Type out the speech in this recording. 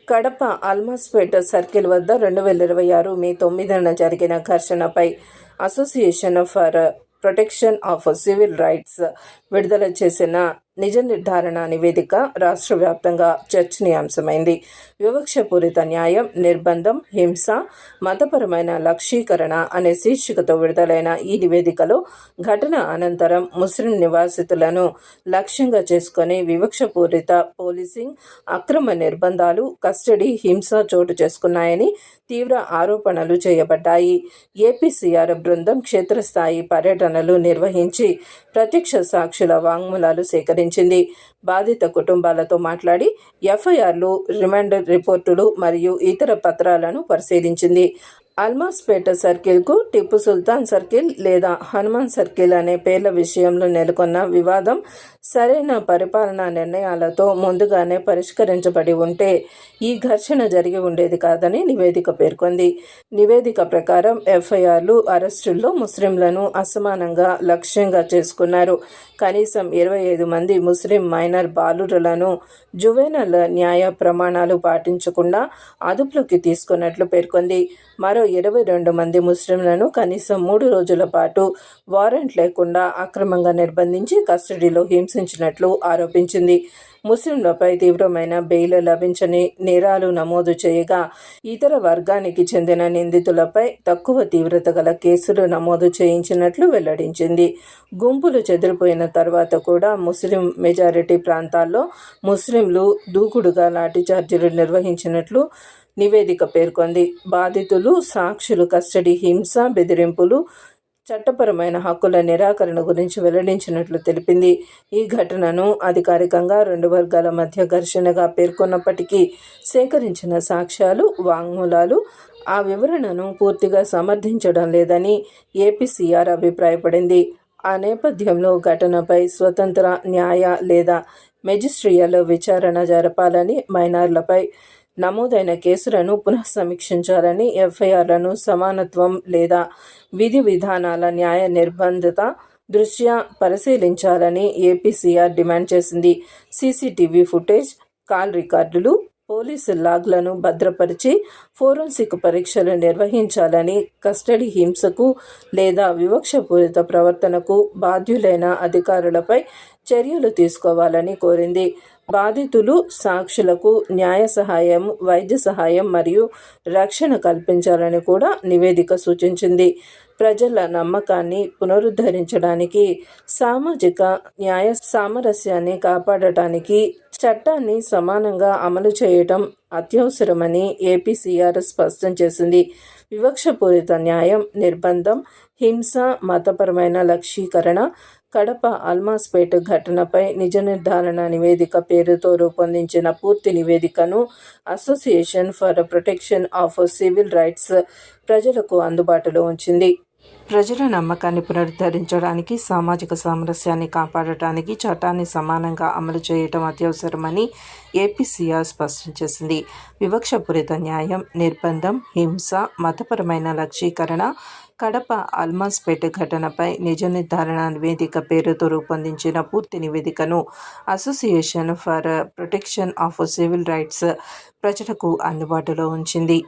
Kadapa Almaspet circle వద్ద 2026 May 9న జరిగిన ఘర్షణపై association for protection of civil rights విడుదల చేసిన నిజ నిర్ధారణ నివేదిక రాష్ట్ర వ్యాప్తంగా చర్చనీయాంశమైంది. వివక్షపూరిత న్యాయం, నిర్బంధం, హింస, మతపరమైన లక్ష్యీకరణ అనే శీర్షికతో విడుదలైన ఈ నివేదికలో ఘటన అనంతరం ముస్లిం నివాసితులను లక్ష్యంగా చేసుకుని వివక్షపూరిత పోలీసింగ్, అక్రమ నిర్బంధాలు, కస్టడీ, హింస చోటు చేసుకున్నాయని తీవ్ర ఆరోపణలు చేయబడ్డాయి. ఏపీసీఆర్ బృందం క్షేత్రస్థాయి పర్యటనలు నిర్వహించి ప్రత్యక్ష సాక్షుల వాంగ్మూలాలు సేకరించింది. బాధిత కుటుంబాలతో మాట్లాడి ఎఫ్ఐఆర్లు, రిమాండ్ రిపోర్టులు మరియు ఇతర పత్రాలను పరిశీలించింది. అల్మాస్పేట సర్కిల్కు టిప్పు సుల్తాన్ సర్కిల్ లేదా హనుమాన్ సర్కిల్ అనే పేర్ల విషయంలో నెలకొన్న వివాదం సరైన పరిపాలనా నిర్ణయాలతో ముందుగానే పరిష్కరించబడి ఉంటే ఈ ఘర్షణ జరిగి ఉండేది కాదని నివేదిక పేర్కొంది. నివేదిక ప్రకారం ఎఫ్ఐఆర్లు, అరెస్టుల్లో ముస్లింలను అసమానంగా లక్ష్యంగా చేసుకున్నారు. కనీసం 25 మంది ముస్లిం మైనర్ బాలురులను జువెనల్ న్యాయ ప్రమాణాలు పాటించకుండా అదుపులోకి తీసుకున్నట్లు పేర్కొంది. మరో 22 మంది ముస్లింలను కనీసం 3 రోజుల పాటు వారెంట్ లేకుండా అక్రమంగా నిర్బంధించి కస్టడీలో హింసించినట్లు ఆరోపించింది. ముస్లింలపై తీవ్రమైన బెయిల్ లభించని నేరాలు నమోదు చేయగా ఇతర వర్గానికి చెందిన నిందితులపై తక్కువ తీవ్రత గల కేసులు నమోదు చేయించినట్లు వెల్లడించింది. గుంపులు చెదిరిపోయిన తర్వాత కూడా ముస్లిం మెజారిటీ ప్రాంతాల్లో ముస్లింలు దూకుడుగా లాఠీచార్జీలు నిర్వహించినట్లు నివేదిక పేర్కొంది. బాధితులు, సాక్షులు కస్టడీ హింస, బెదిరింపులు, చట్టపరమైన హక్కుల నిరాకరణ గురించి వెల్లడించినట్లు తెలిపింది. ఈ ఘటనను అధికారికంగా 2 వర్గాల మధ్య ఘర్షణగా పేర్కొన్నప్పటికీ సేకరించిన సాక్ష్యాలు, వాంగ్మూలాలు ఆ వివరణను పూర్తిగా సమర్థించడం లేదని ఏపీసీఆర్ అభిప్రాయపడింది. ఆ నేపథ్యంలో ఘటనపై స్వతంత్ర న్యాయ లేదా మెజిస్ట్రియల్ విచారణ జరపాలని, మైనర్లపై నమోదైన కేసులను పునఃసమీక్షించాలని, ఎఫ్ఐఆర్లను సమానత్వం లేదా విధి విధానాల న్యాయ నిర్బంధత దృష్ట్యా పరిశీలించాలని ఏపీసీఆర్ డిమాండ్ చేసింది. సీసీటీవీ ఫుటేజ్, కాల్ రికార్డులు, పోలీసు లాగ్లను భద్రపరిచి ఫోరెన్సిక్ పరీక్షలు నిర్వహించాలని, కస్టడీ హింసకు లేదా వివక్షపూరిత ప్రవర్తనకు బాధ్యులైన అధికారులపై చర్యలు తీసుకోవాలని కోరింది. బాధితులు, సాక్షులకు న్యాయ సహాయం, వైద్య సహాయం మరియు రక్షణ కల్పించాలని కూడా నివేదిక సూచించింది. ప్రజల నమ్మకాన్ని పునరుద్ధరించడానికి, సామాజిక న్యాయ సామరస్యాన్ని కాపాడటానికి చట్టాన్ని సమానంగా అమలు చేయటం అత్యవసరమని ఏపీసీఆర్ స్పష్టం చేసింది. వివక్షపూరిత న్యాయం, నిర్బంధం, హింస, మతపరమైన లక్ష్యీకరణ, కడప అల్మాస్పేట ఘటనపై నిజ నిర్ధారణ నివేదిక పేరుతో రూపొందించిన పూర్తి నివేదికను association for protection of civil rights ప్రజలకు అందుబాటులో ఉంచింది. ప్రజల నమ్మకాన్ని పునరుద్ధరించడానికి, సామాజిక సామరస్యాన్ని కాపాడటానికి చట్టాన్ని సమానంగా అమలు చేయటం అత్యవసరమని ఏపీసీఆర్ స్పష్టం చేసింది. వివక్షపూరిత న్యాయం, నిర్బంధం, హింస, మతపరమైన లక్ష్యీకరణ, కడప అల్మాస్పేట ఘటనపై నిజ నిర్ధారణ నివేదిక పేరుతో రూపొందించిన పూర్తి నివేదికను association for protection of civil rights ప్రజలకు అందుబాటులో ఉంచింది.